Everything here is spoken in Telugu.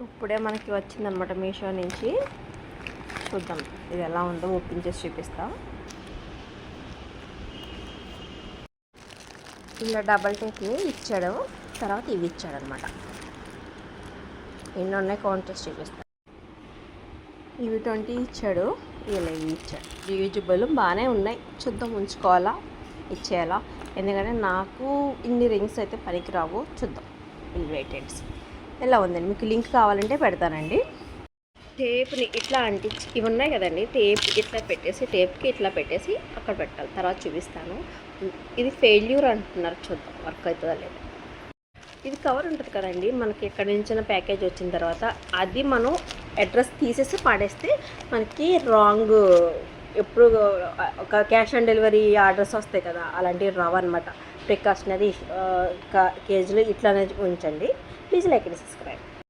ఇప్పుడే మనకి వచ్చిందనమాట మీషో నుంచి. చూద్దాం ఇది ఎలా ఉందో ఓపెన్ చేసి చూపిస్తా. ఇలా డబల్ టేప్ని ఇచ్చాడు, తర్వాత ఇవి ఇచ్చాడనమాట. ఎన్ని ఉన్నాయి కౌంట్ చేసి చూపిస్తా. ఇవి 20 ఇచ్చాడు, ఇలా ఇవి ఇచ్చాడు. రీయూజబుల్ బాగానే ఉన్నాయి. చూద్దాం ఉంచుకోవాలా ఇచ్చేయాలా, ఎందుకంటే నాకు ఇన్ని రింగ్స్ అయితే పనికిరావు. చూద్దాం వెయిటెడ్స్ ఎలా ఉందండి. మీకు లింక్ కావాలంటే పెడతానండి. టేప్ని ఇట్లా అంటించి ఇవి ఉన్నాయి కదండి, టేప్ ఇట్లా పెట్టేసి టేప్కి ఇట్లా పెట్టేసి అక్కడ పెట్టాలి. తర్వాత చూపిస్తాను. ఇది ఫెయిల్యూర్ అంటున్నారు, చూద్దాం వర్క్ అవుతుందా లేదా. ఇది కవర్ ఉంటుంది కదండి, మనకి ఎక్కడి నుంచిన ప్యాకేజ్ వచ్చిన తర్వాత అది మనం అడ్రస్ తీసేసి పాడేస్తే మనకి రాంగ్, ఎప్పుడు ఒక క్యాష్ ఆన్ డెలివరీ ఆర్డర్స్ వస్తాయి కదా, అలాంటివి రావన్నమాట. ప్రికాషనరీ కేజీలు ఇట్లానే ఉంచండి. Please like and subscribe.